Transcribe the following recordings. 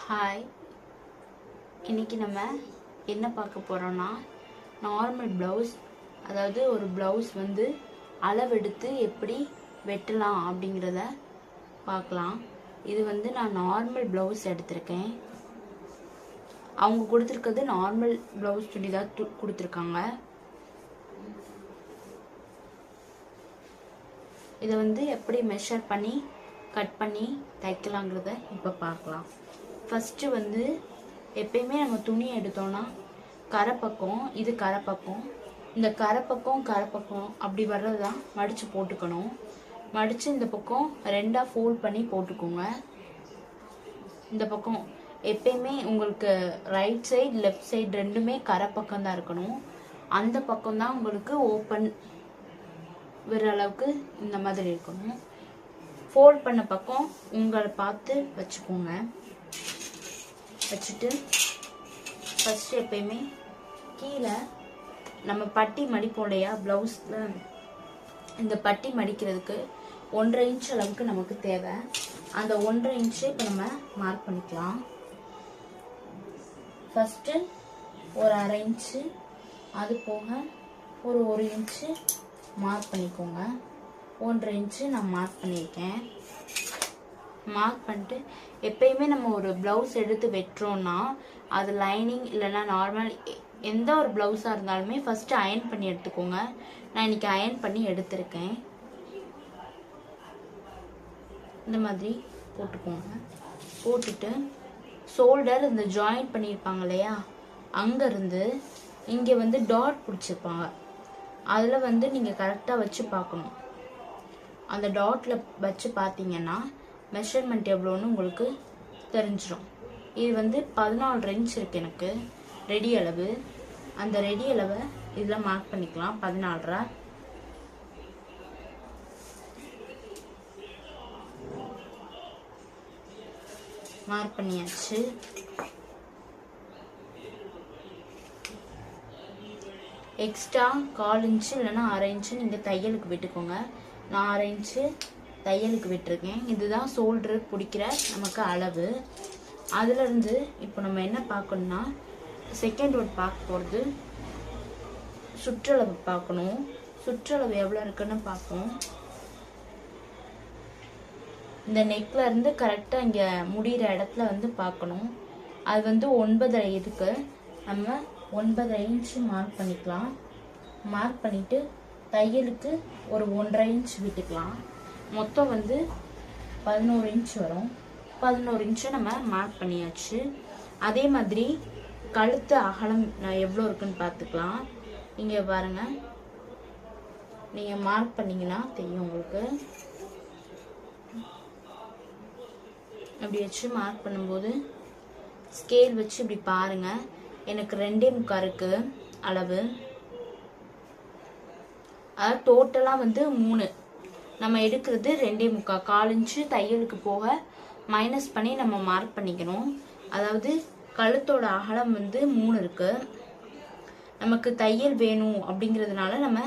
Hi, இன்றைக்கி நம்ம என்ன பார்க்க போகிறோன்னா நார்மல் ப்ளவுஸ், அதாவது ஒரு ப்ளவுஸ் வந்து அளவெடுத்து எப்படி வெட்டலாம் அப்படிங்கிறத பார்க்கலாம். இது வந்து நான் நார்மல் ப்ளவுஸ் எடுத்திருக்கேன். அவங்க கொடுத்துருக்கிறது நார்மல் ப்ளவுஸ் சுடிதார் கொடுத்துருக்காங்க. இதை வந்து எப்படி மெஷர் பண்ணி கட் பண்ணி தைக்கலாங்கிறத இப்போ பார்க்கலாம். ஃபஸ்ட்டு வந்து எப்பயுமே நம்ம துணி எடுத்தோன்னா கரைப்பக்கம், இது கரைப்பக்கம், இந்த கரைப்பக்கம் அப்படி வர்றது தான் மடித்து போட்டுக்கணும். மடித்து இந்த பக்கம் ரெண்டாக ஃபோல்ட் பண்ணி போட்டுக்கோங்க. இந்த பக்கம் எப்பயுமே உங்களுக்கு ரைட் சைடு லெஃப்ட் சைடு ரெண்டுமே கரைப்பக்கம் தான் இருக்கணும். அந்த பக்கம் தான் உங்களுக்கு ஓப்பன் வர அளவுக்கு இந்த மாதிரி இருக்கணும். ஃபோல்ட் பண்ண பக்கம் உங்களை பார்த்து வச்சுக்கோங்க. வச்சுட்டு ஃபஸ்ட்டு எப்பயுமே கீழே நம்ம பட்டி மடிப்போம் இல்லையா ப்ளவுஸில், இந்த பட்டி மடிக்கிறதுக்கு 1.5 இன்ச் அளவுக்கு நமக்கு தேவை. அந்த 1.5 இன்ச்சு இப்போ நம்ம மார்க் பண்ணிக்கலாம். ஃபஸ்ட்டு ஒரு 1/2 இன்ச்சு, அது போக ஒரு 1 இன்ச்சு மார்க் பண்ணிக்கோங்க. 1.5 இன்ச்சு நான் மார்க் பண்ணியிருக்கேன். மார்க் பண்ணிட்டு எப்பயுமே நம்ம ஒரு ப்ளவுஸ் எடுத்து வெட்டுறோன்னா அது லைனிங் இல்லைன்னா நார்மல் எந்த ஒரு ப்ளவுஸாக இருந்தாலுமே ஃபஸ்ட்டு அயன் பண்ணி எடுத்துக்கோங்க. நான் இன்னைக்கு அயன் பண்ணி எடுத்திருக்கேன். இந்த மாதிரி போட்டுக்கோங்க. போட்டுட்டு ஷோல்டர் இந்த ஜாயின் பண்ணியிருப்பாங்க இல்லையா, அங்கேருந்து இங்கே வந்து டாட் பிடிச்சிருப்பாங்க, அதில் வந்து நீங்கள் கரெக்டாக வச்சு பார்க்கணும். அந்த டாட்டில் வச்சு பார்த்தீங்கன்னா மெஷர்மெண்ட் எவ்வளோன்னு உங்களுக்கு தெரிஞ்சிடும். இது வந்து 14 இன்ச் இருக்குது எனக்கு ரெடி அளவு. அந்த ரெடி அளவை இதில் மார்க் பண்ணிக்கலாம். 14 மார்க் பண்ணியாச்சு. எக்ஸ்ட்ரா 1/4 இன்ச்சு இல்லைன்னா 1/2 இன்ச்சு நீங்கள் தையலுக்கு விட்டுக்கோங்க. நான் 1/2 இன்ச்சு தையலுக்கு விட்டுருக்கேன். இதுதான் ஷோல்டரு பிடிக்கிற நமக்கு அளவு. அதுலேருந்து இப்போ நம்ம என்ன பார்க்கணுன்னா செகண்ட் ஒர்ட் பார்க்க போகிறது சுற்றளவு பார்க்கணும். சுற்றளவு எவ்வளோ இருக்குன்னு பார்ப்போம். இந்த நெக்கில் இருந்து கரெக்டாக இங்கே முடிகிற இடத்துல வந்து பார்க்கணும். அது வந்து 9.5 இதுக்கு நம்ம 9.5 இன்ச்சு மார்க் பண்ணிக்கலாம். மார்க் பண்ணிவிட்டு தையலுக்கு ஒரு 1.5 இன்ச் விட்டுக்கலாம். மொத்தம் வந்து 11 இன்ச் வரும். 11 இன்ச்சு நம்ம மார்க் பண்ணியாச்சு. அதே மாதிரி கழுத்து அகலம் எவ்வளோ இருக்குன்னு பார்த்துக்கலாம். இங்கே பாருங்கள், நீங்கள் மார்க் பண்ணிங்கன்னா தெரியும் உங்களுக்கு. அப்படி வச்சு மார்க் பண்ணும்போது ஸ்கேல் வச்சு இப்படி பாருங்கள். எனக்கு 2.25 இருக்குது அளவு. அதாவது டோட்டலாக வந்து 3, நம்ம எடுக்கிறது 2.25, 1/4 இன்ச்சு தையலுக்கு போக மைனஸ் பண்ணி நம்ம மார்க் பண்ணிக்கணும். அதாவது கழுத்தோட அகலம் வந்து 3 இருக்குது. நமக்கு தையல் வேணும் அப்படிங்கிறதுனால நம்ம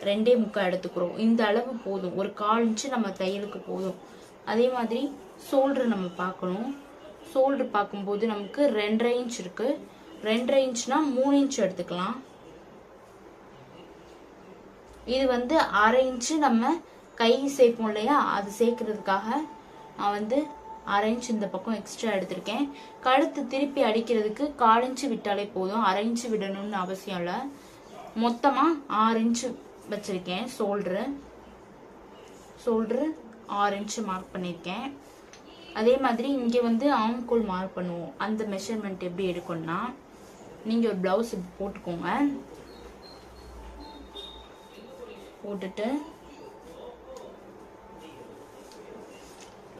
2.25 எடுத்துக்கிறோம். இந்த அளவு போதும், ஒரு 1/4 இன்ச்சு நம்ம தையலுக்கு போதும். அதே மாதிரி ஷோல்டர் நம்ம பார்க்கணும். ஷோல்டர் பார்க்கும்போது நமக்கு 2.5 இன்ச் இருக்குது. 2.5 இன்ச்னா 3 இன்ச் எடுத்துக்கலாம். இது வந்து 1/2 இன்ச்சு நம்ம கை சேர்ப்போம் இல்லையா, அது சேர்க்கறதுக்காக நான் வந்து 1/2 இன்ச் இந்த பக்கம் எக்ஸ்ட்ரா எடுத்திருக்கேன். கழுத்து திருப்பி அடிக்கிறதுக்கு 1/4 இன்ச்சு விட்டாலே போதும், 1/2 இன்ச்சு விடணும்னு அவசியம் இல்லை. மொத்தமாக 6 இன்ச்சு வச்சுருக்கேன். ஷோல்டரு 6 இன்ச்சு மார்க் பண்ணியிருக்கேன். அதே மாதிரி இங்கே வந்து ஆம்கோல் மார்க் பண்ணுவோம். அந்த மெஷர்மெண்ட் எப்படி எடுக்கணும்னா நீங்கள் ஒரு ப்ளவுஸ் போட்டுக்கோங்க. போட்டுட்டு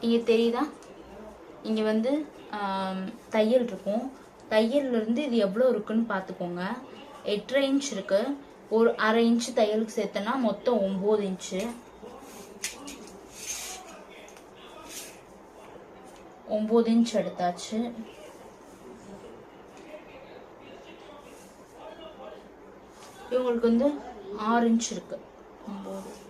இங்கே தெரியுதா, இங்கே வந்து தையல் இருக்கும். தையல்லேருந்து இது எவ்வளோ இருக்குன்னு பார்த்துக்கோங்க. 8.5 இன்ச் இருக்குது. ஒரு 1/2 இன்ச்சு தையலுக்கு சேர்த்தனா மொத்தம் 9 இன்ச்சு. 9 இன்ச் எடுத்தாச்சு. இவங்களுக்கு வந்து 6 இன்ச் இருக்குது. 9